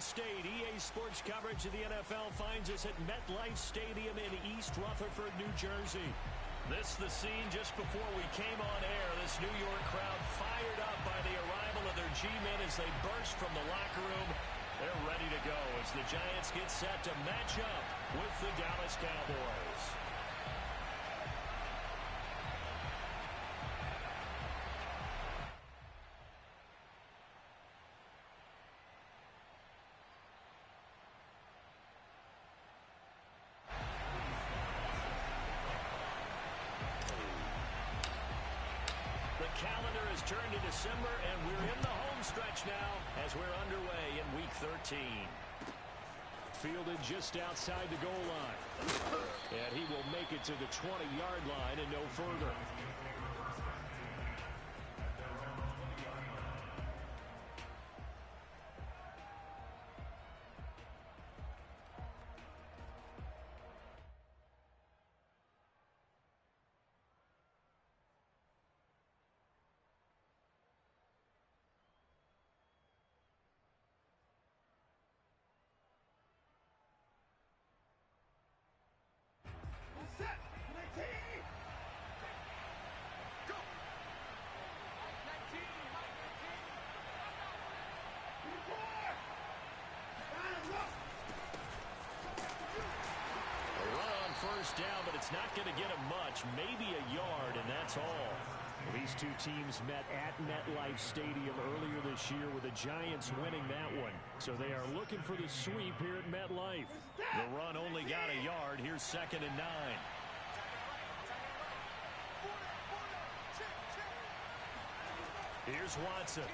State. EA Sports coverage of the NFL finds us at MetLife Stadium in East Rutherford, New Jersey. This the scene just before we came on air. This New York crowd fired up by the arrival of their G-men as they burst from the locker room. They're ready to go as the Giants get set to match up with the Dallas Cowboys. Calendar has turned to December, and we're in the home stretch now as we're underway in Week 13. Fielded just outside the goal line. And he will make it to the 20-yard line and no further. First down, but it's not going to get him much, maybe a yard, and that's all. These two teams met at MetLife Stadium earlier this year with the Giants winning that one. So they are looking for the sweep here at MetLife. The run only got a yard. Here's 2nd and 9. Here's Watson.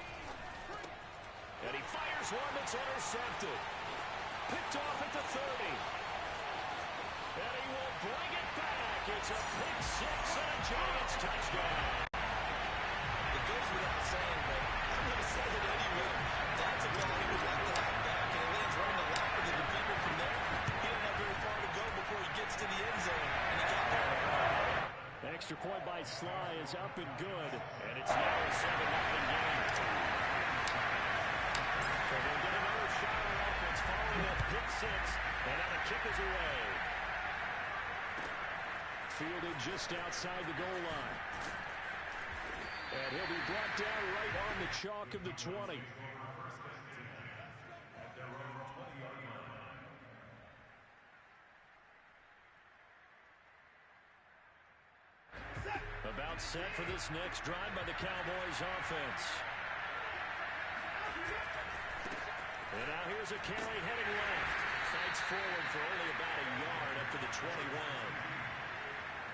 And he fires one that's intercepted. Picked off at the 30. And he will bring it back. It's a pick six and a Giants touchdown. It goes without saying, but I'm going to say it anyway. That's a ball he would like to have back, and it lands right in the lap of the defender from there. He didn't have very far to go before he gets to the end zone, and he got there. Extra point by Sly is up and good, and it's now a 7-0 game. So they'll get another shot on offense following that pick six, and now the kick is away. Fielded just outside the goal line. And he'll be brought down right on the chalk of the 20. About set for this next drive by the Cowboys offense. And now here's a carry heading left. Fights forward for only about a yard up to the 21.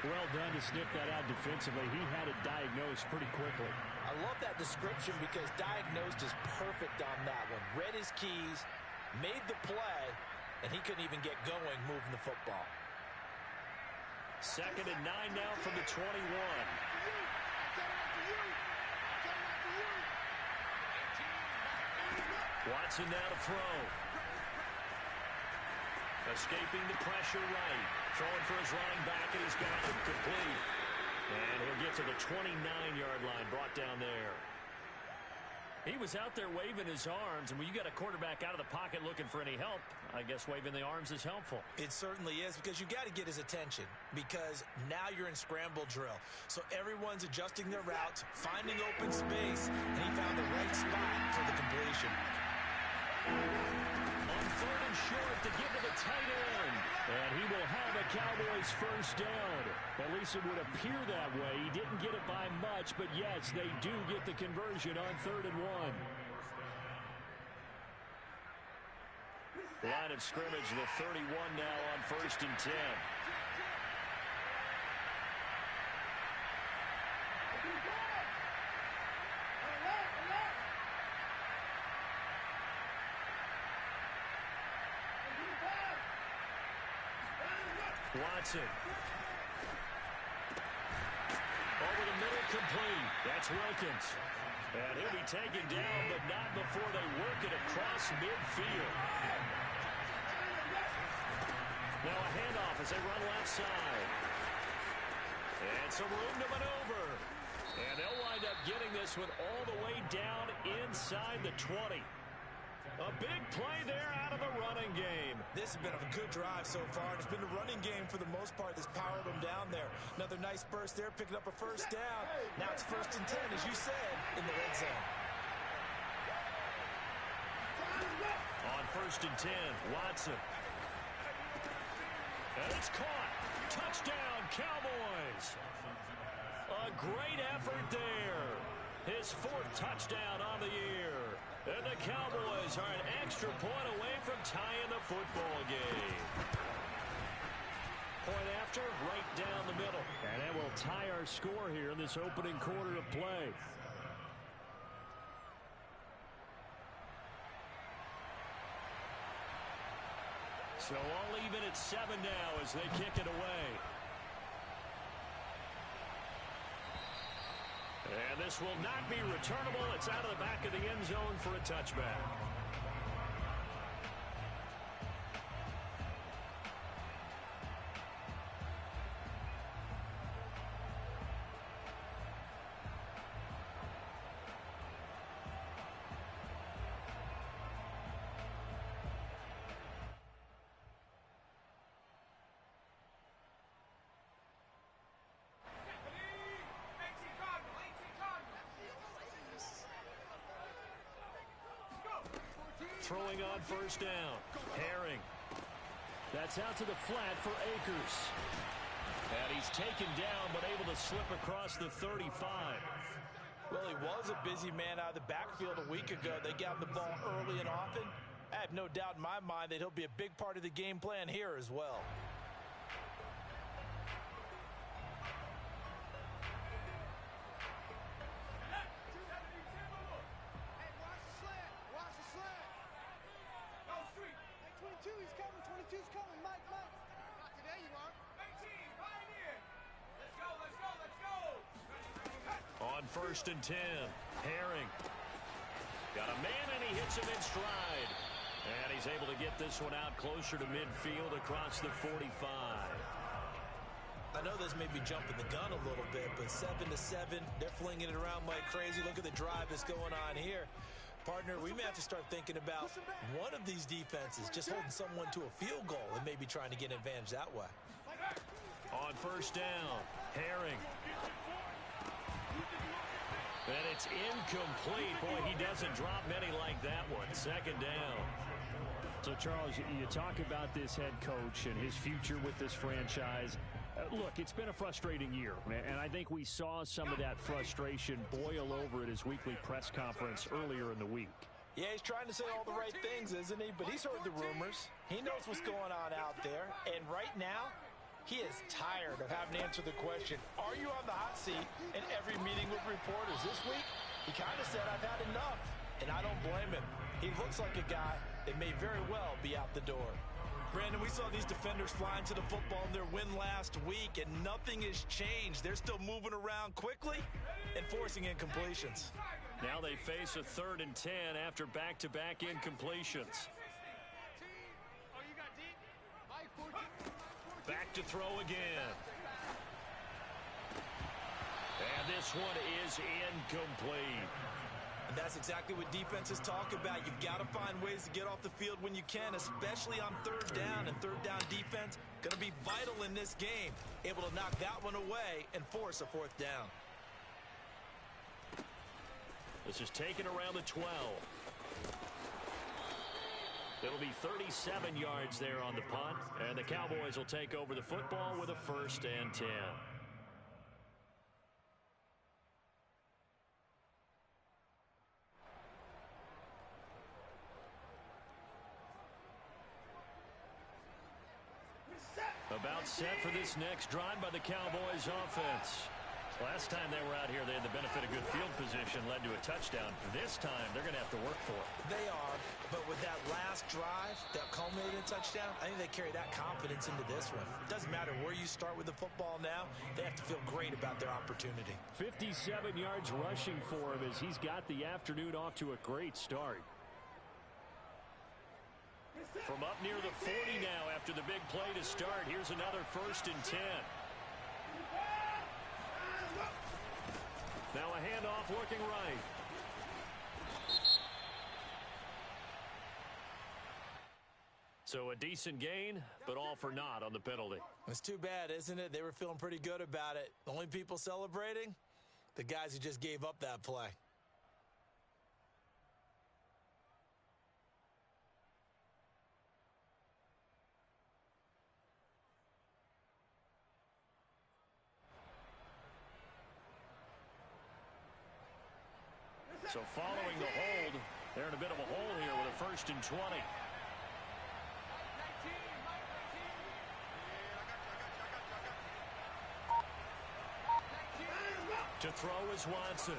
Well done to sniff that out defensively. He had it diagnosed pretty quickly. I love that description because diagnosed is perfect on that one. Read his keys, made the play, and he couldn't even get going moving the football. 2nd and 9 now from the 21. Watson now to throw. Escaping the pressure right. Throwing for his running back, and he's got him complete. And he'll get to the 29-yard line, brought down there. He was out there waving his arms, and when you got a quarterback out of the pocket looking for any help, I guess waving the arms is helpful. It certainly is, because you got to get his attention, because now you're in scramble drill. So everyone's adjusting their routes, finding open space, and he found the right spot for the completion. On 3rd and short to give to the tight end. And he will have a Cowboys first down. At least it would appear that way. He didn't get it by much, but yes, they do get the conversion on 3rd and 1. Line of scrimmage, the 31 now on 1st and 10. Watson. Over the middle, complete. That's Wilkins. And he'll be taken down, but not before they work it across midfield. Now a handoff as they run left side. And some room to maneuver. And they'll wind up getting this one all the way down inside the 20. A big play there out of the running game. This has been a good drive so far. It's been a running game for the most part that's powered them down there. Another nice burst there, picking up a first down. Now it's 1st and 10, as you said, in the red zone. On 1st and 10, Watson. And it's caught. Touchdown, Cowboys. A great effort there. His 4th touchdown on the year. And the Cowboys are an extra point away from tying the football game. Point after, right down the middle. And that will tie our score here in this opening quarter of play. So all even at 7 now as they kick it away. And this will not be returnable. It's out of the back of the end zone for a touchback. Throwing on 1st down. Herring. That's out to the flat for Akers. And he's taken down but able to slip across the 35. Well, he was a busy man out of the backfield a week ago. They got the ball early and often. I have no doubt in my mind that he'll be a big part of the game plan here as well. On 1st and 10, Herring. Got a man and he hits him in stride. And he's able to get this one out closer to midfield across the 45. I know this may be jumping the gun a little bit, but 7-7, they're flinging it around like crazy. Look at the drive that's going on here. Partner, we may have to start thinking about one of these defenses just holding someone to a field goal and maybe trying to get an advantage that way. On 1st down, Herring. And it's incomplete. Boy, he doesn't drop many like that one. 2nd down. So, Charles, you talk about this head coach and his future with this franchise. Look, it's been a frustrating year, and I think we saw some of that frustration boil over at his weekly press conference earlier in the week. Yeah, he's trying to say all the right things, isn't he? But he's heard the rumors. He knows what's going on out there. And right now, he is tired of having to answer the question, are you on the hot seat in every meeting with reporters? This week, he kind of said, I've had enough. And I don't blame him. He looks like a guy that may very well be out the door. Brandon, we saw these defenders flying to the football in their win last week, and nothing has changed. They're still moving around quickly and forcing incompletions. Now they face a 3rd and 10 after back-to-back incompletions. Back to throw again. And this one is incomplete. And that's exactly what defenses talk about. You've got to find ways to get off the field when you can, especially on 3rd down. And 3rd down defense going to be vital in this game. Able to knock that one away and force a 4th down. This is taken around the 12. It'll be 37 yards there on the punt. And the Cowboys will take over the football with a 1st and 10. About set for this next drive by the Cowboys offense. Last time they were out here, they had the benefit of good field position, led to a touchdown. This time, they're going to have to work for it. They are, but with that last drive that culminated in a touchdown, I think they carry that confidence into this one. It doesn't matter where you start with the football now. They have to feel great about their opportunity. 57 yards rushing for him as he's got the afternoon off to a great start. From up near the 40 now after the big play to start. Here's another 1st and 10. Now a handoff looking right. So a decent gain, but all for naught on the penalty. It's too bad, isn't it? They were feeling pretty good about it. The only people celebrating? The guys who just gave up that play. So following the hold, they're in a bit of a hole here with a 1st and 20. To throw is Watson.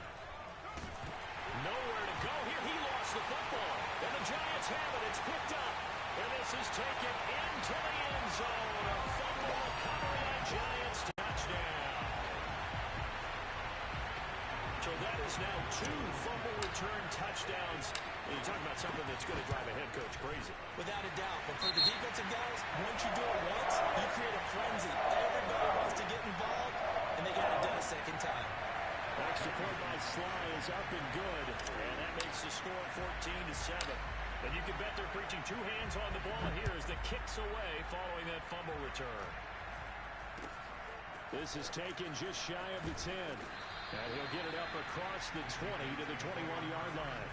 Nowhere to go here. He lost the football. And the Giants have it. It's picked up. And this is taken into the end zone. A fumble recovery on Giants. Touchdown. So that is now 2 fumble return touchdowns. And you're talking about something that's going to drive a head coach crazy. Without a doubt. But for the defensive guys, once you do it once, you create a frenzy. Everybody wants to get involved, and they got it done a second time. Extra point by Sly is up and good. And that makes the score 14-7. And you can bet they're preaching 2 hands on the ball here as the kick's away following that fumble return. This is taken just shy of the 10. And he'll get it up across the 20 to the 21-yard line.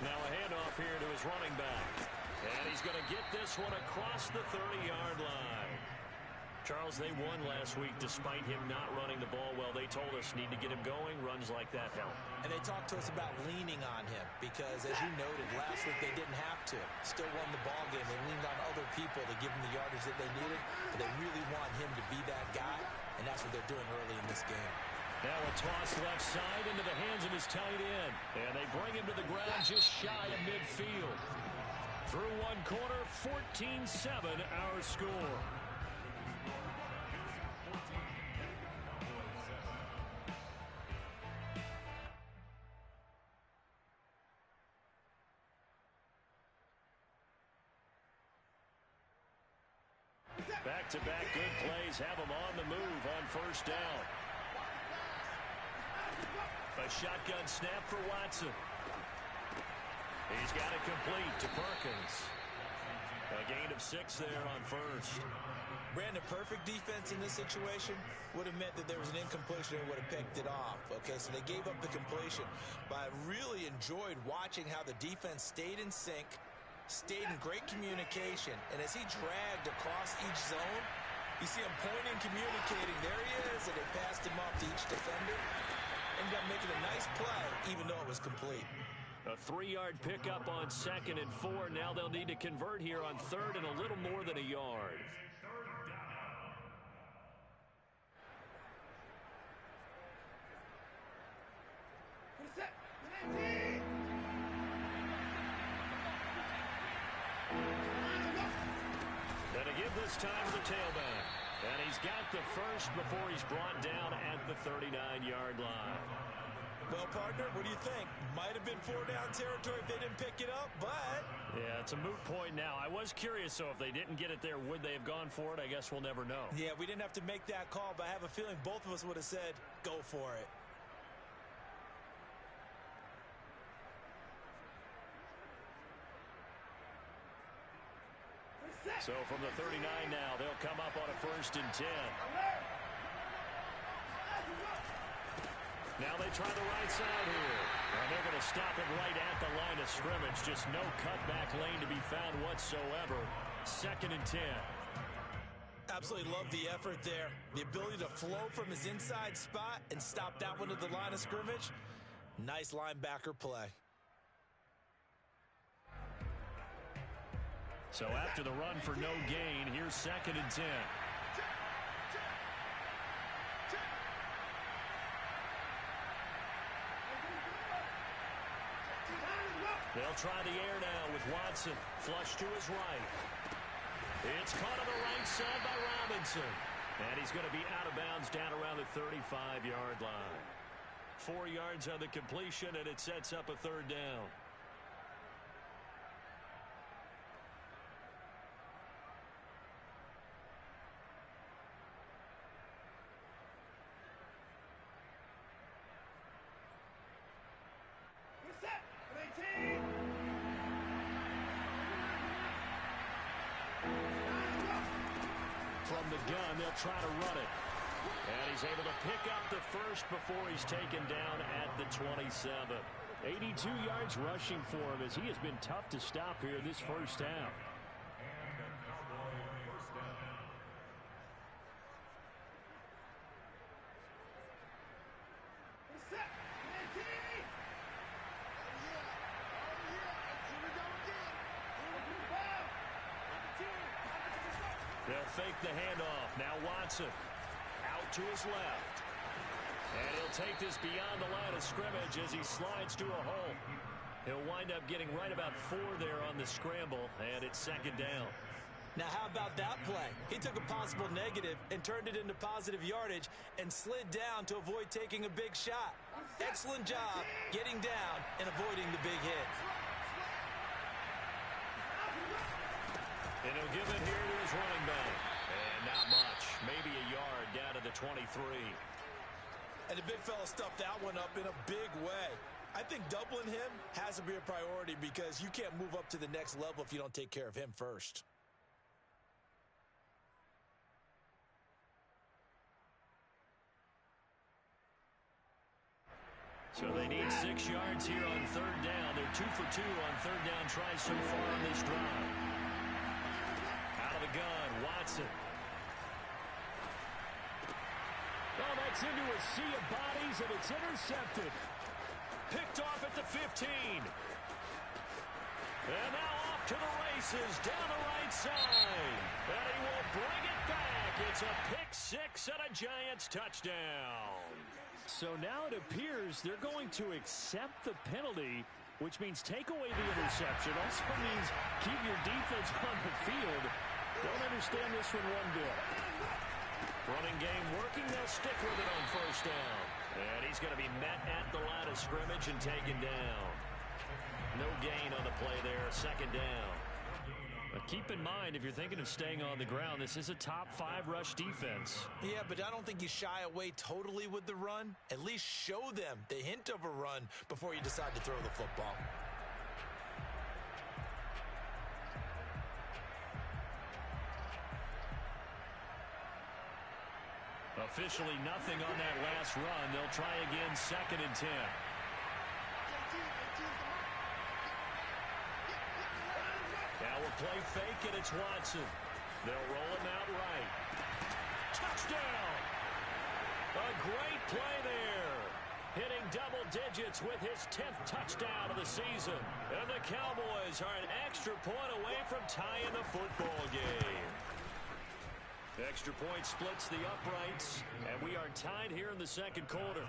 Now a handoff here to his running back. And he's going to get this one across the 30-yard line. Charles, they won last week despite him not running the ball well. They told us need to get him going. Runs like that help. And they talked to us about leaning on him because, as you noted, last week they didn't have to. Still won the ball game. They leaned on other people to give them the yardage that they needed. But they really want him to be that guy, and that's what they're doing early in this game. Now a toss left side into the hands of his tight end. And they bring him to the ground just shy of midfield. Through one quarter, 14-7 our score. Back-to-back good plays have him on the move on 1st down. A shotgun snap for Watson. He's got it complete to Perkins. A gain of 6 there on 1st. Brandon, perfect defense in this situation would have meant that there was an incompletion and would have picked it off. Okay, so they gave up the completion. But I really enjoyed watching how the defense stayed in sync, stayed in great communication, and as he dragged across each zone, you see him pointing, communicating. There he is, and they passed him off to each defender. Ended up making a nice play, even though it was complete. A 3-yard pickup on 2nd and 4. Now they'll need to convert here on 3rd and a little more than a yard. And to give this time to the tailback. And he's got the first before he's brought down at the 39-yard line. Well, partner, what do you think? Might have been 4-down territory if they didn't pick it up, but... Yeah, it's a moot point now. I was curious, so if they didn't get it there, would they have gone for it? I guess we'll never know. Yeah, we didn't have to make that call, but I have a feeling both of us would have said, go for it. So from the 39 now, they'll come up on a 1st and 10. Now they try the right side here. And they're going to stop it right at the line of scrimmage. Just no cutback lane to be found whatsoever. 2nd and 10. Absolutely love the effort there. The ability to flow from his inside spot and stop that one at the line of scrimmage. Nice linebacker play. So after the run for no gain, here's 2nd and 10. They'll try the air now with Watson. Flush to his right. It's caught on the right side by Robinson. And he's going to be out of bounds down around the 35-yard line. 4 yards on the completion, and it sets up a 3rd down. gun. They'll try to run it. And he's able to pick up the first before he's taken down at the 27. 82 yards rushing for him as he has been tough to stop here this first half. They'll fake the handoff. Now Watson out to his left. And he'll take this beyond the line of scrimmage as he slides to a hole. He'll wind up getting right about 4 there on the scramble, and it's second down. Now, how about that play? He took a possible negative and turned it into positive yardage and slid down to avoid taking a big shot. Excellent job getting down and avoiding the big hit. And he'll give it here to his running back. And not much. Maybe a yard down to the 23. And the big fella stuffed that one up in a big way. I think doubling him has to be a priority because you can't move up to the next level if you don't take care of him first. So they need 6 yards here on third down. They're 2 for 2 on third down tries so far on this drive. Out of the gun, Watson. Oh, that's into a sea of bodies, and it's intercepted. Picked off at the 15. And now off to the races down the right side. And he will bring it back. It's a pick six and a Giants touchdown. So now it appears they're going to accept the penalty, which means take away the interception. Also means keep your defense on the field. Don't understand this one bit. Running game working. They'll stick with it on first down. And he's going to be met at the line of scrimmage and taken down. No gain on the play there. Second down. But keep in mind, if you're thinking of staying on the ground, this is a top 5 rush defense. Yeah, but I don't think you shy away totally with the run. At least show them the hint of a run before you decide to throw the football. Officially nothing on that last run. They'll try again, second and 10. Now we'll play fake, and it's Watson. They'll roll him out right. Touchdown! A great play there. Hitting double digits with his 10th touchdown of the season. And the Cowboys are an extra point away from tying the football game. Extra point splits the uprights, and we are tied here in the second quarter.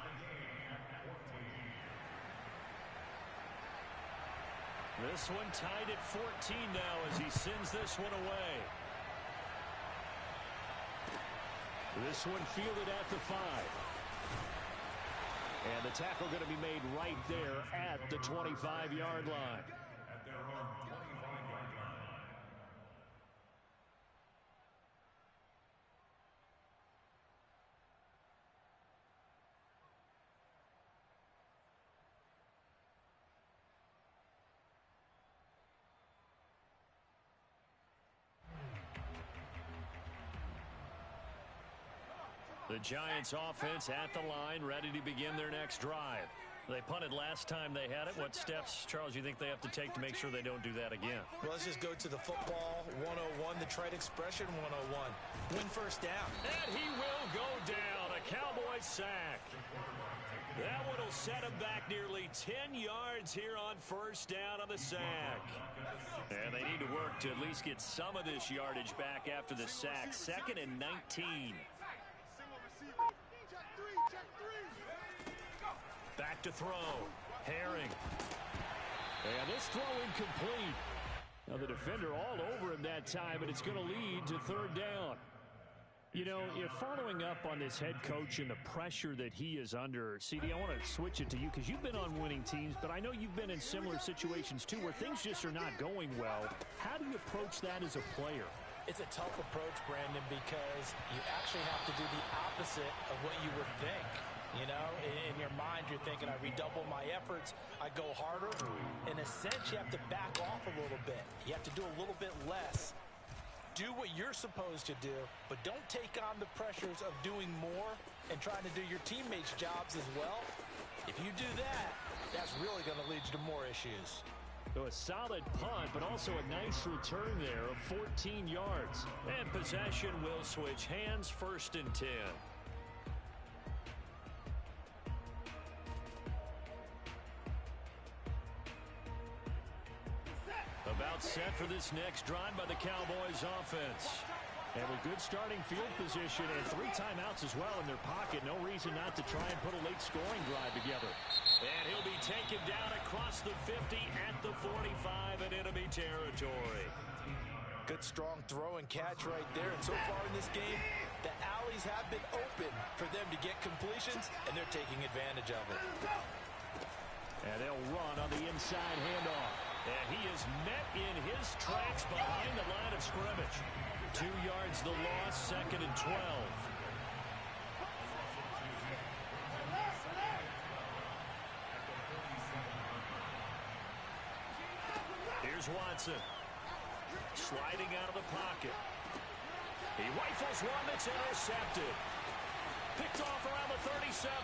This one tied at 14 now as he sends this one away. This one fielded at the 5. And the tackle going to be made right there at the 25-yard line. The Giants offense at the line, ready to begin their next drive. They punted last time they had it. What steps, Charles, you think they have to take to make sure they don't do that again? Well, let's just go to the football 101, the trite expression 101. Win first down. And he will go down. A Cowboy sack. That one will set him back nearly 10 yards here on first down on the sack. And they need to work to at least get some of this yardage back after the sack. Second and 19. Back to throw. Herring. And this throw incomplete. Now the defender all over him that time, but it's going to lead to third down. You know, you're following up on this head coach and the pressure that he is under. CD, I want to switch it to you because you've been on winning teams, but I know you've been in similar situations too where things just are not going well. How do you approach that as a player? It's a tough approach, Brandon, because you actually have to do the opposite of what you would think. You know, in your mind, you're thinking, I redouble my efforts, I go harder. In a sense, you have to back off a little bit. You have to do a little bit less. do what you're supposed to do, but don't take on the pressures of doing more and trying to do your teammates' jobs as well. If you do that, that's really going to lead you to more issues. So a solid punt, but also a nice return there of 14 yards. And possession will switch hands, 1st and 10. About set for this next drive by the Cowboys offense. And with good starting field position and 3 timeouts as well in their pocket, no reason not to try and put a late scoring drive together. And he'll be taken down across the 50 at the 45 in enemy territory. Good strong throw and catch right there. And so far in this game, the alleys have been open for them to get completions, and they're taking advantage of it. And they'll run on the inside handoff. And he is met in his tracks behind the line of scrimmage. 2 yards the loss, 2nd and 12. Here's Watson. Sliding out of the pocket. He rifles one that's intercepted. Picked off around the 37.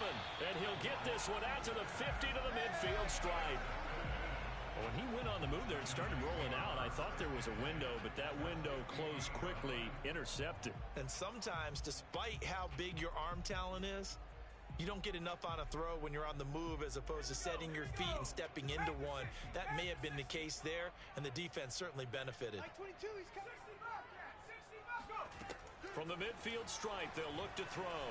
And he'll get this one out to the 50 to the midfield stride. When he went on the move there and started rolling out, I thought there was a window, but that window closed quickly, intercepted. And sometimes, despite how big your arm talent is, you don't get enough on a throw when you're on the move as opposed to setting your feet and stepping into one. That may have been the case there, and the defense certainly benefited. From the midfield stripe, they'll look to throw.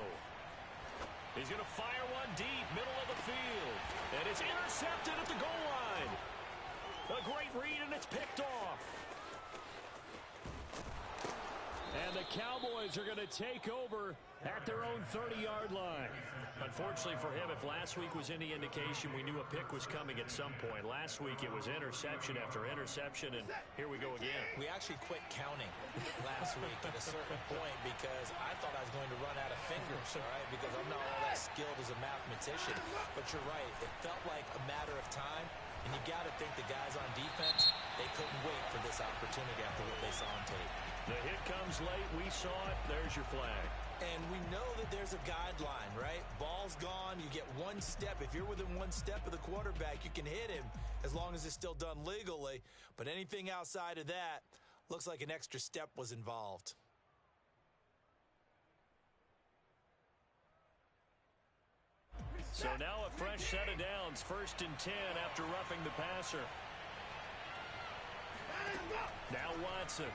He's going to fire one deep, middle of the field. And it's intercepted at the goal line. A great read, and it's picked off. And the Cowboys are going to take over at their own 30-yard line. Unfortunately for him, if last week was any indication, we knew a pick was coming at some point. Last week it was interception after interception, and here we go again. We actually quit counting last week at a certain point because I thought I was going to run out of fingers, all right, because I'm not all that skilled as a mathematician. But you're right, it felt like a matter of time, and you got to think the guys on defense, they couldn't wait for this opportunity after what they saw on tape. The hit comes late. We saw it. There's your flag. And we know that there's a guideline, right? Ball's gone. You get one step. If you're within one step of the quarterback, you can hit him as long as it's still done legally. But anything outside of that looks like an extra step was involved. So now a fresh set of downs. 1st and 10 after roughing the passer. Now Watson.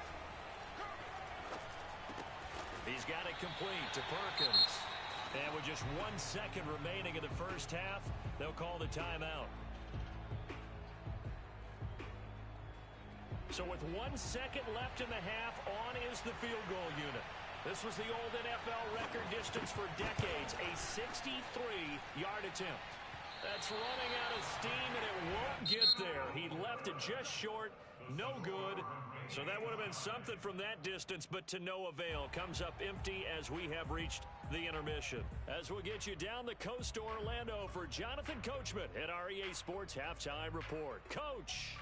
He's got it complete to Perkins. And with just 1 second remaining in the first half, they'll call the timeout. So with 1 second left in the half, on is the field goal unit. This was the old NFL record distance for decades, a 63-yard attempt. That's running out of steam, and it won't get there. He left it just short, no good. So that would have been something from that distance, but to no avail. Comes up empty as we have reached the intermission. As we'll get you down the coast to Orlando for Jonathan Coachman at our EA Sports Halftime Report. Coach!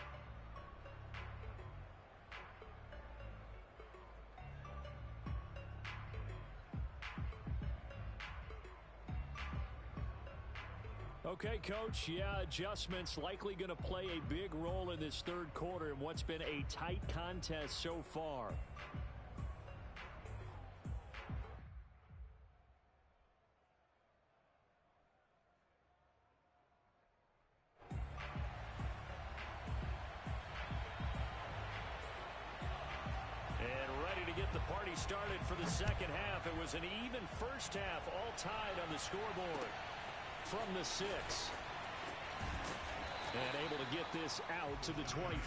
Okay, Coach, yeah, adjustments likely going to play a big role in this third quarter in what's been a tight contest so far. And ready to get the party started for the second half. It was an even first half, all tied on the scoreboard. From the 6. And able to get this out to the 25.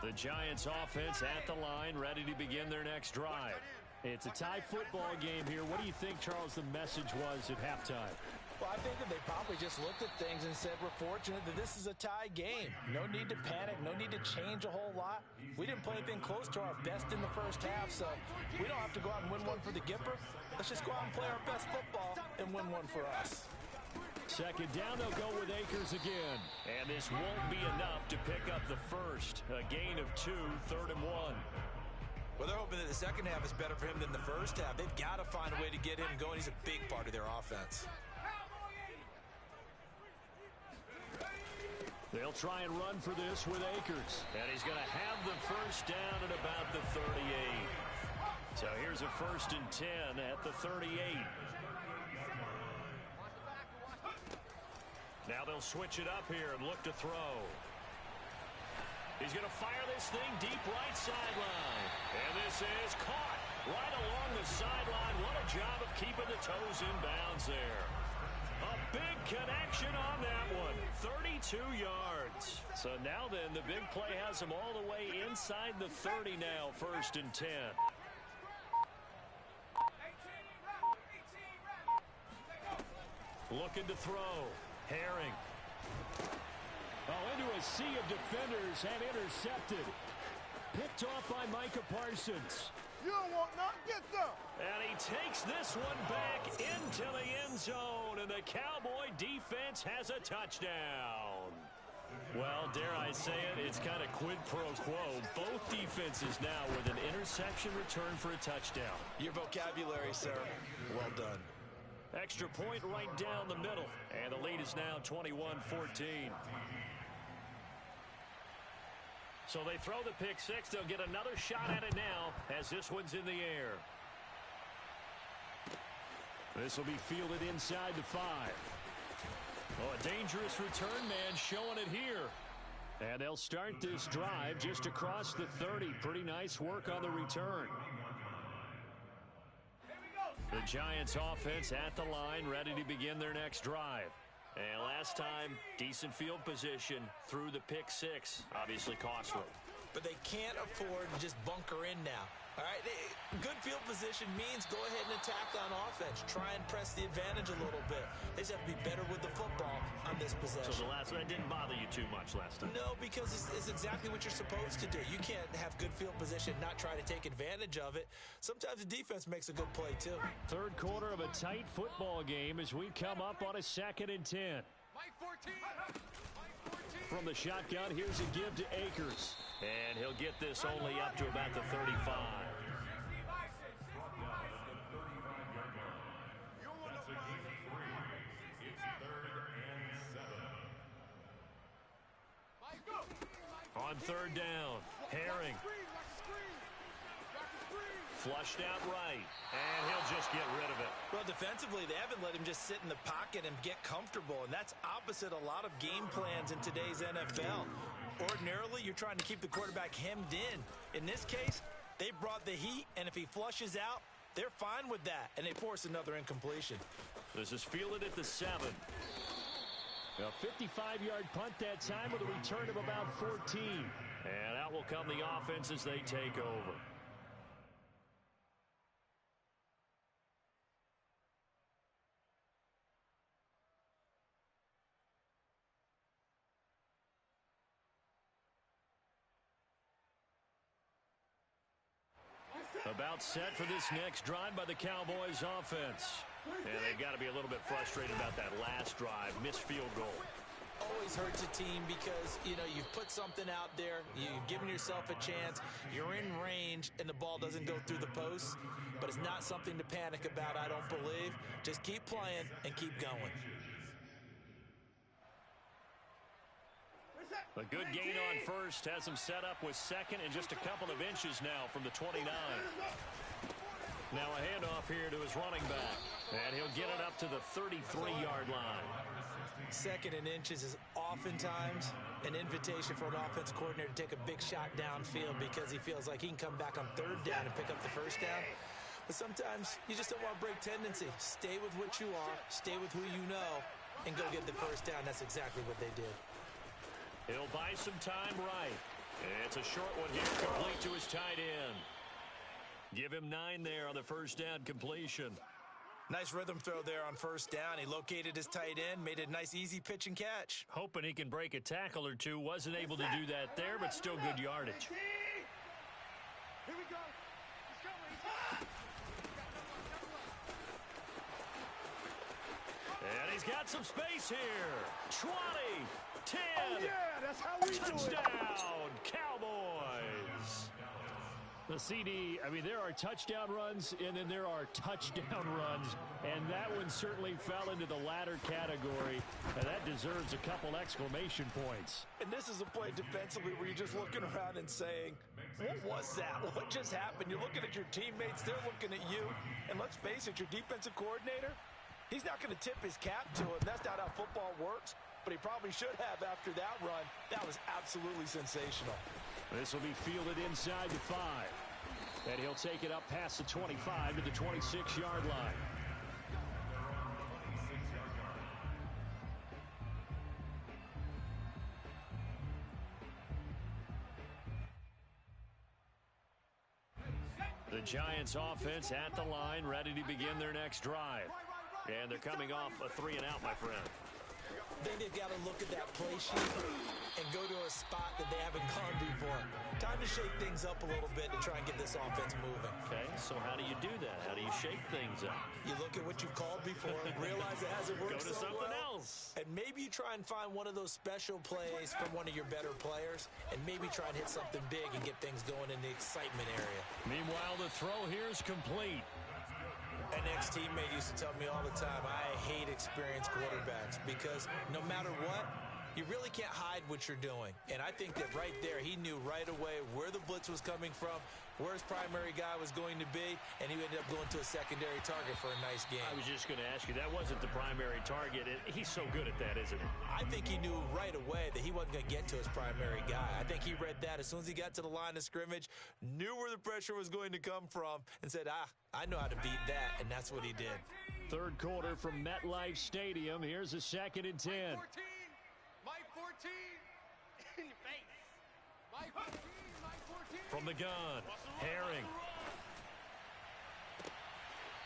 The Giants offense at the line, ready to begin their next drive. It's a tie football game here. What do you think, Charles, the message was at halftime? Well, I think that they probably just looked at things and said, we're fortunate that this is a tie game. No need to panic. No need to change a whole lot. We didn't play anything close to our best in the first half, so we don't have to go out and win one for the Gipper. Let's just go out and play our best football and win one for us. Second down, they'll go with Akers again. And this won't be enough to pick up the first. A gain of 2, 3rd and 1. Well, they're hoping that the second half is better for him than the first half. They've got to find a way to get him going. He's a big part of their offense. They'll try and run for this with Akers. And he's going to have the first down at about the 38. So here's a 1st and 10 at the 38. Now they'll switch it up here and look to throw. He's going to fire this thing deep right sideline. And this is caught right along the sideline. What a job of keeping the toes in bounds there. A big connection on that one. 32 yards. So now then, the big play has him all the way inside the 30 now, 1st and 10. Looking to throw. Herring. Oh, into a sea of defenders and intercepted. Picked off by Micah Parsons. You don't want nothing, get them. And he takes this one back into the end zone, and the Cowboy defense has a touchdown. Well, dare I say it, it's kind of quid pro quo. Both defenses now with an interception return for a touchdown. Your vocabulary, sir. Well done. Extra point right down the middle, and the lead is now 21-14. So they throw the pick six. They'll get another shot at it now as this one's in the air. This will be fielded inside the 5. Oh, a dangerous return man showing it here. And they'll start this drive just across the 30. Pretty nice work on the return. The Giants offense at the line, ready to begin their next drive. And last time, decent field position through the pick six. Obviously costly. But they can't afford to just bunker in now. All right, good field position means go ahead and attack on offense. Try and press the advantage a little bit. They just have to be better with the football on this possession. So the last one didn't bother you too much last time? No, because it's exactly what you're supposed to do. You can't have good field position, not try to take advantage of it. Sometimes the defense makes a good play, too. Third quarter of a tight football game as we come up on a 2nd and 10. From the shotgun, here's a give to Akers. And he'll get this only up to about the 35. On 3rd down, Herring. Flushed out right, and he'll just get rid of it. Well, defensively, they haven't let him just sit in the pocket and get comfortable, and that's opposite a lot of game plans in today's NFL. Ordinarily, you're trying to keep the quarterback hemmed in. In this case, they brought the heat, and if he flushes out, they're fine with that, and they force another incompletion. This is fielded at the 7. A 55-yard punt that time with a return of about 14. And out will come the offense as they take over. About set for this next drive by the Cowboys offense. And they've got to be a little bit frustrated about that last drive. Missed field goal. Always hurts a team because, you know, you've put something out there. You've given yourself a chance. You're in range, and the ball doesn't go through the posts. But it's not something to panic about, I don't believe. Just keep playing and keep going. A good gain on first has him set up with 2nd and just a couple of inches now from the 29. Now a handoff here to his running back. And he'll get it up to the 33-yard line. 2nd and inches is oftentimes an invitation for an offense coordinator to take a big shot downfield because he feels like he can come back on 3rd down and pick up the 1st down. But sometimes you just don't want to break tendency. Stay with what you are, stay with who you know, and go get the 1st down. That's exactly what they did. He'll buy some time right. It's a short one here, complete to his tight end. Give him 9 there on the 1st down completion. Nice rhythm throw there on 1st down. He located his tight end, made a nice easy pitch and catch. Hoping he can break a tackle or two. Wasn't able to do that there, but still good yardage. Here we go. And he's got some space here. 20, 10. Oh, yeah, that's how we do it. Touchdown, Cowboys. The CD, I mean, there are touchdown runs, and then there are touchdown runs, and that one certainly fell into the latter category, and that deserves a couple exclamation points. And this is a play defensively where you're just looking around and saying, what was that? What just happened? You're looking at your teammates, they're looking at you, and let's face it, your defensive coordinator, he's not going to tip his cap to him. That's not how football works, but he probably should have after that run. That was absolutely sensational. This will be fielded inside the 5. And he'll take it up past the 25 to the 26-yard line. The Giants offense at the line, ready to begin their next drive. And they're coming off a 3-and-out, my friend. Then they've got to look at that play sheet and go to a spot that they haven't gone before. Time to shake things up a little bit to try and get this offense moving. Okay, so how do you do that? How do you shake things up? You look at what you've called before, realize it hasn't worked Go to so something well, else. and maybe you try and find one of those special plays from one of your better players, and maybe try and hit something big and get things going in the excitement area. Meanwhile, the throw here is complete. An ex-teammate used to tell me all the time, I hate experienced quarterbacks because no matter what, you really can't hide what you're doing. And I think that right there, he knew right away where the blitz was coming from, where his primary guy was going to be, and he ended up going to a secondary target for a nice game. I was just going to ask you, that wasn't the primary target. He's so good at that, isn't he? I think he knew right away that he wasn't going to get to his primary guy. I think he read that as soon as he got to the line of scrimmage, knew where the pressure was going to come from, and said, I know how to beat that, and that's what he did. Third quarter from MetLife Stadium. Here's a 2nd and 10. Mike 14. In your face. Mike 14. Mike 14. From the gun, Herring.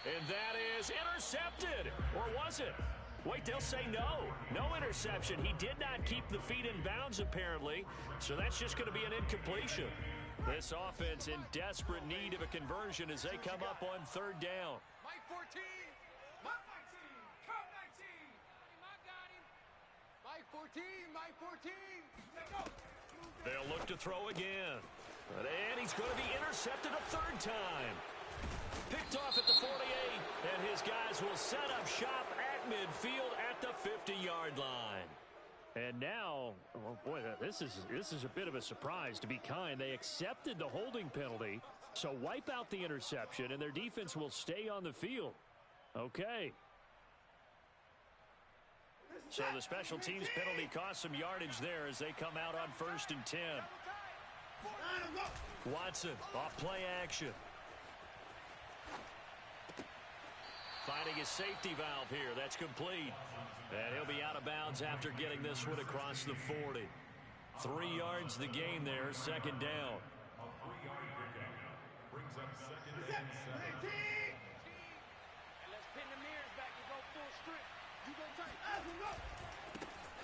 And that is intercepted. Or was it? Wait, they'll say no. No interception. He did not keep the feet in bounds, apparently. So that's just going to be an incompletion. This offense in desperate need of a conversion as they come up on 3rd down. Mike 14. Mike 19. Come 19. I got him. Mike 14. Mike 14. Let's go. They'll look to throw again. And he's going to be intercepted a 3rd time. Picked off at the 48, and his guys will set up shop at midfield at the 50-yard line. And now, oh boy, this is a bit of a surprise, to be kind. They accepted the holding penalty, so wipe out the interception, and their defense will stay on the field. Okay. So the special teams penalty cost some yardage there as they come out on 1st and 10. Watson off play action. Finding his safety valve here. That's complete. And he'll be out of bounds after getting this one across the 40. 3 yards the gain there, 2nd down. Brings up 2nd and 7. Let's pin the mirrors back and go full strip. You go tight.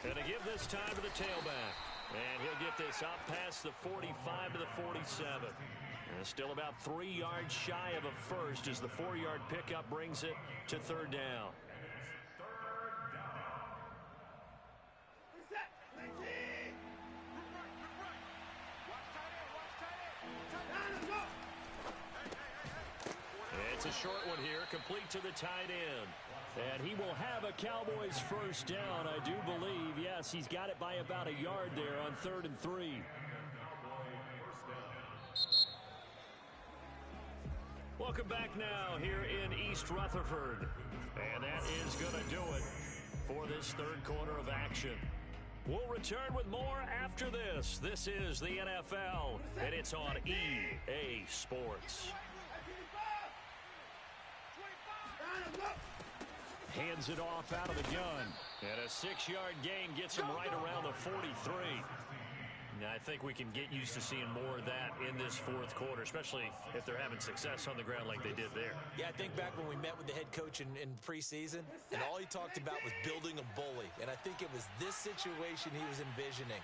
And to give this time to the tailback. And he'll get this up past the 45 to the 47. And still about 3 yards shy of a first as the 4-yard pickup brings it to 3rd down. It's a short one here, complete to the tight end. And he will have a Cowboys 1st down, I do believe. Yes, he's got it by about a yard there on 3rd and 3. Welcome back now here in East Rutherford. And that is going to do it for this 3rd quarter of action. We'll return with more after this. This is the NFL, and it's on EA Sports. Hands it off out of the gun. And a 6-yard gain gets him right around the 43. Now, I think we can get used to seeing more of that in this 4th quarter, especially if they're having success on the ground like they did there. Yeah, I think back when we met with the head coach in preseason, and all he talked about was building a bully. And I think it was this situation he was envisioning.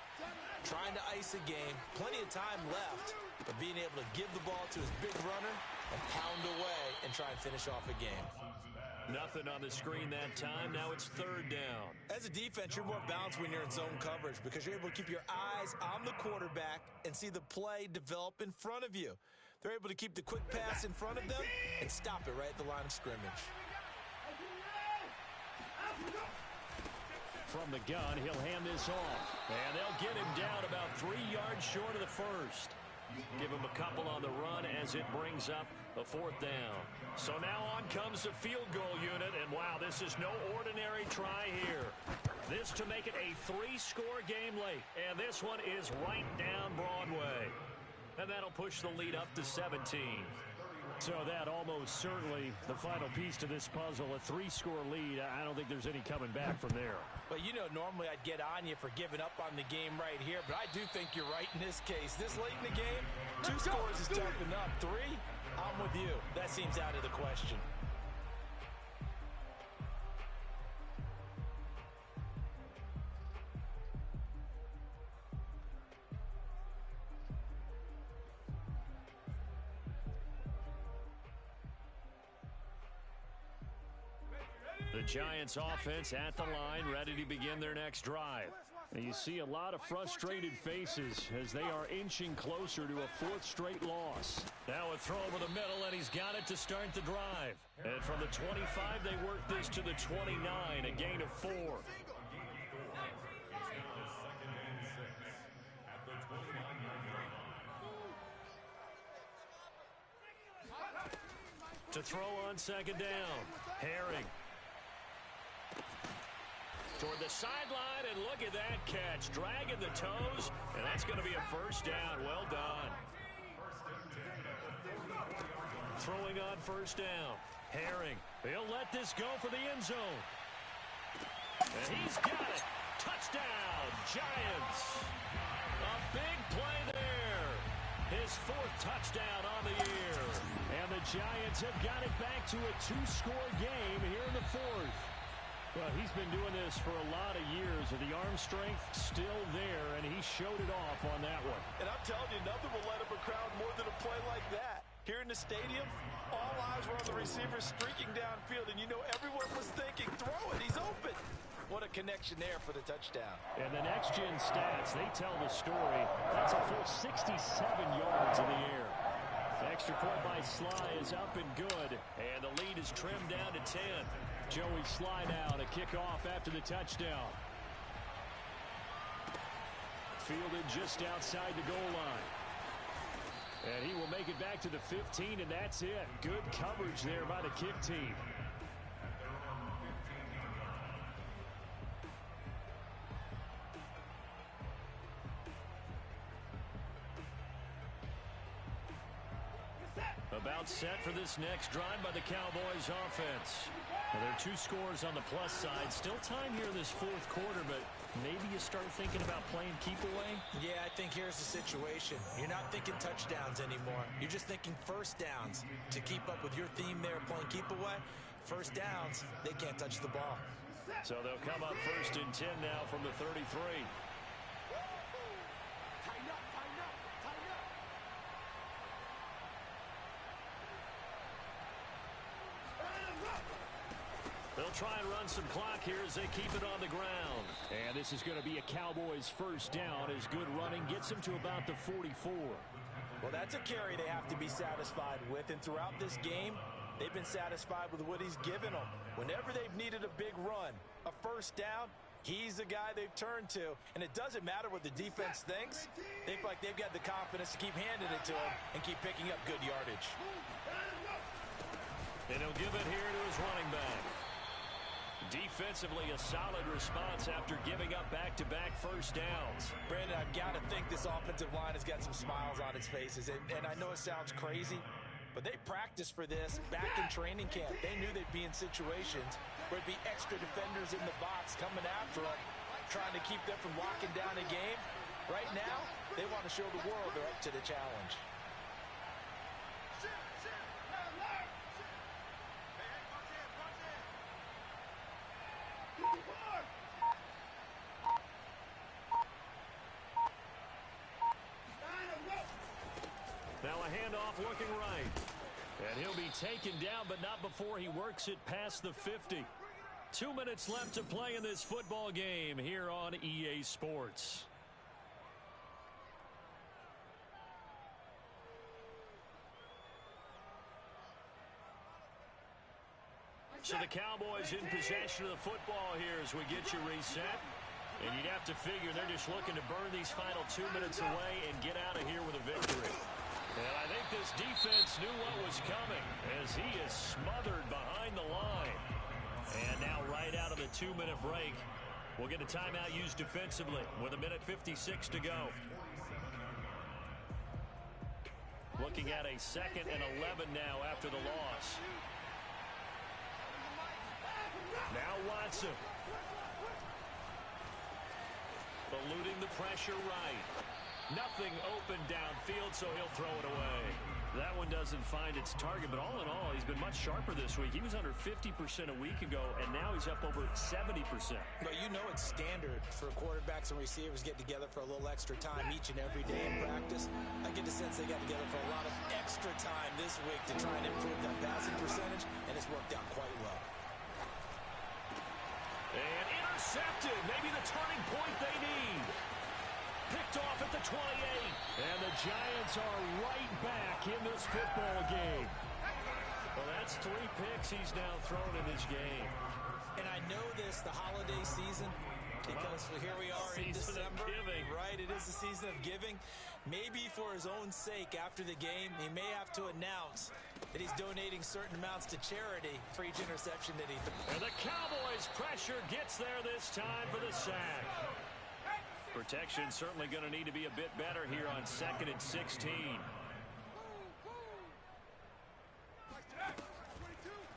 Trying to ice a game, plenty of time left, but being able to give the ball to his big runner and pound away and try and finish off a game. Nothing on the screen that time. Now it's third down. As a defense, you're more balanced when you're in zone coverage because you're able to keep your eyes on the quarterback and see the play develop in front of you. They're able to keep the quick pass in front of them and stop it right at the line of scrimmage. From the gun, he'll hand this off. And they'll get him down about 3 yards short of the first. Give him a couple on the run as it brings up a fourth down. So now on comes the field goal unit, and wow, this is no ordinary try here. This to make it a 3-score game late, and this one is right down Broadway. And that'll push the lead up to 17. So that almost certainly the final piece to this puzzle, a 3-score lead. I don't think there's any coming back from there. Well, you know, normally I'd get on you for giving up on the game right here, but I do think you're right in this case. This late in the game, 2 scores is tough enough. 3, I'm with you. That seems out of the question. The Giants offense at the line, ready to begin their next drive. And you see a lot of frustrated faces as they are inching closer to a 4th straight loss. Now a throw over the middle, and he's got it to start the drive. And from the 25, they work this to the 29, a gain of 4. To throw on second down, Herring. Toward the sideline, and look at that catch. Dragging the toes, and that's going to be a first down. Well done. Throwing on first down. Herring. He'll let this go for the end zone. And he's got it. Touchdown, Giants. A big play there. His 4th touchdown on the year. And the Giants have got it back to a 2-score game here in the 4th. Well, he's been doing this for a lot of years, and the arm strength still there, and he showed it off on that one. And I'm telling you, nothing will let up a crowd more than a play like that. Here in the stadium, all eyes were on the receiver streaking downfield, and you know everyone was thinking, throw it, he's open. What a connection there for the touchdown. And the next-gen stats, they tell the story. That's a full 67 yards in the air. The extra point by Sly is up and good, and the lead is trimmed down to 10. Joey Sly now to kick off after the touchdown. Fielded just outside the goal line. And he will make it back to the 15, and that's it. Good coverage there by the kick team. About set for this next drive by the Cowboys offense. Well, there are 2 scores on the plus side. Still time here in this 4th quarter, but maybe you start thinking about playing keep away? Yeah, I think here's the situation. You're not thinking touchdowns anymore. You're just thinking first downs. To keep up with your theme there, playing keep away, first downs, they can't touch the ball. So they'll come up 1st and 10 now from the 33. They'll try and run some clock here as they keep it on the ground. And this is going to be a Cowboys first down as good running gets them to about the 44. Well, that's a carry they have to be satisfied with. And throughout this game, they've been satisfied with what he's given them. Whenever they've needed a big run, a first down, he's the guy they've turned to. And it doesn't matter what the defense thinks. They feel like they've got the confidence to keep handing it to him and keep picking up good yardage. And he'll give it here to his running back. Defensively, a solid response after giving up back-to-back first downs. Brandon, I've got to think this offensive line has got some smiles on its faces. And I know it sounds crazy, but they practiced for this back in training camp. They knew they'd be in situations where it'd be extra defenders in the box coming after them, trying to keep them from locking down a game. Right now, they want to show the world they're up to the challenge. Now a handoff looking right. And he'll be taken down, but not before he works it past the 50. 2 minutes left to play in this football game here on EA Sports. So the Cowboys in possession of the football here as we get you reset. And you'd have to figure they're just looking to burn these final 2 minutes away and get out of here with a victory. And I think this defense knew what was coming as he is smothered behind the line. And now right out of the 2-minute break, we'll get a timeout used defensively with 1:56 to go. Looking at a 2nd and 11 now after the loss. Now Watson. Eluding the pressure right. Nothing open downfield, so he'll throw it away. That one doesn't find its target, but all in all, he's been much sharper this week. He was under 50% a week ago, and now he's up over 70%. But you know it's standard for quarterbacks and receivers get together for a little extra time each and every day in practice. I get the sense they got together for a lot of extra time this week to try and improve that passing percentage, and it's worked out quite well. And intercepted. Maybe the turning point they need. Picked off at the 28. And the Giants are right back in this football game. Well, that's 3 picks he's now thrown in this game. And I know this, the holiday season, because here we are in December. Right, it is the season of giving. Maybe for his own sake after the game, he may have to announce that he's donating certain amounts to charity for each interception that he threw. And the Cowboys' pressure gets there this time for the sack. Protection certainly going to need to be a bit better here on 2nd and 16.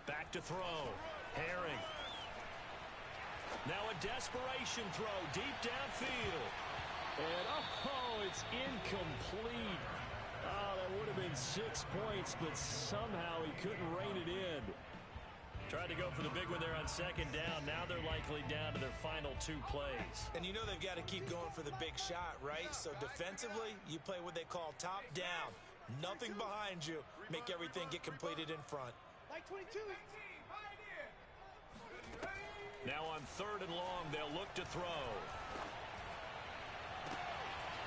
Back to throw. Herring. Now a desperation throw deep downfield. And, it's incomplete. Oh, that would have been 6 points, but somehow he couldn't rein it in. Tried to go for the big one there on 2nd down. Now they're likely down to their final 2 plays. And you know they've got to keep going for the big shot, right? So defensively, you play what they call top down. Nothing behind you. Make everything get completed in front. Like 22. Now on 3rd and long, they'll look to throw.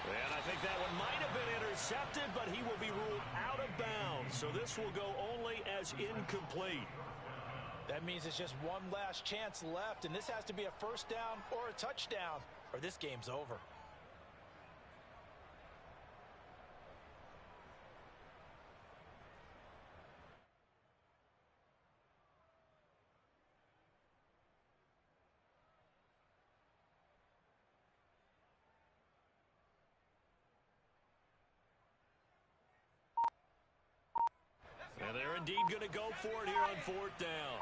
And I think that one might have been intercepted, but he will be ruled out of bounds. So this will go only as incomplete. That means it's just one last chance left, and this has to be a 1st down or a touchdown, or this game's over. And they're indeed going to go for it here on 4th down.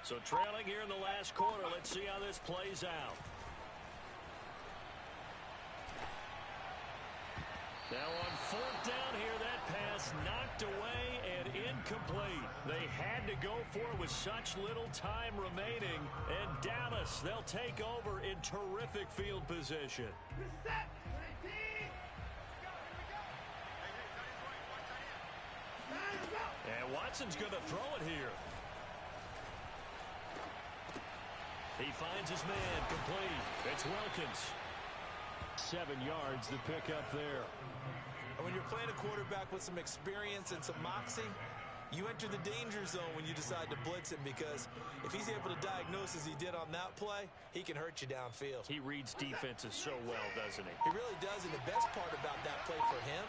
So trailing here in the last quarter. Let's see how this plays out. Now on 4th down here, that pass knocked away and incomplete. They had to go for it with such little time remaining. And Dallas, they'll take over in terrific field position. And Watson's going to throw it here. He finds his man complete. It's Wilkins. 7 yards to pick up there. And when you're playing a quarterback with some experience and some moxie, you enter the danger zone when you decide to blitz him, because if he's able to diagnose as he did on that play, he can hurt you downfield. He reads defenses so well, doesn't he? He really does, and the best part about that play for him,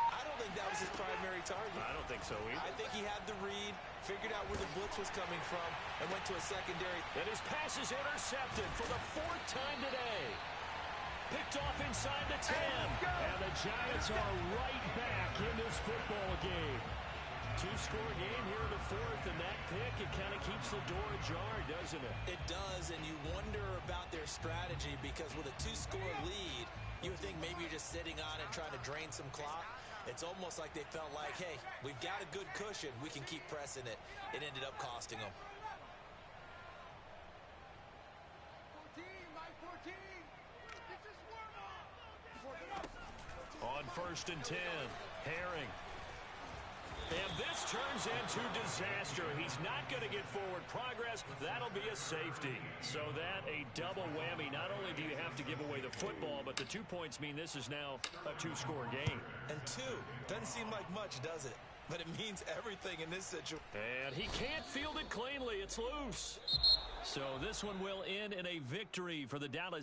I don't think that was his primary target. I don't think so either. I think he had the read, figured out where the blitz was coming from, and went to a secondary. And his pass is intercepted for the 4th time today. Picked off inside the 10. And the Giants are right back in this football game. 2-score game here in the 4th, and that pick, it kind of keeps the door ajar, doesn't it? It does, and you wonder about their strategy, because with a 2-score lead, you would think maybe you're just sitting on it trying to drain some clock. It's almost like they felt like, hey, we've got a good cushion. We can keep pressing it. It ended up costing them. 14, my 14. Get your swarm on. On 1st and 10, Herring. And this turns into disaster. He's not going to get forward progress. That'll be a safety. So that a double whammy. Not only do you have to give away the football, but the 2 points mean this is now a 2-score game. And 2 doesn't seem like much, does it? But it means everything in this situation. And he can't field it cleanly. It's loose. So this one will end in a victory for the Dallas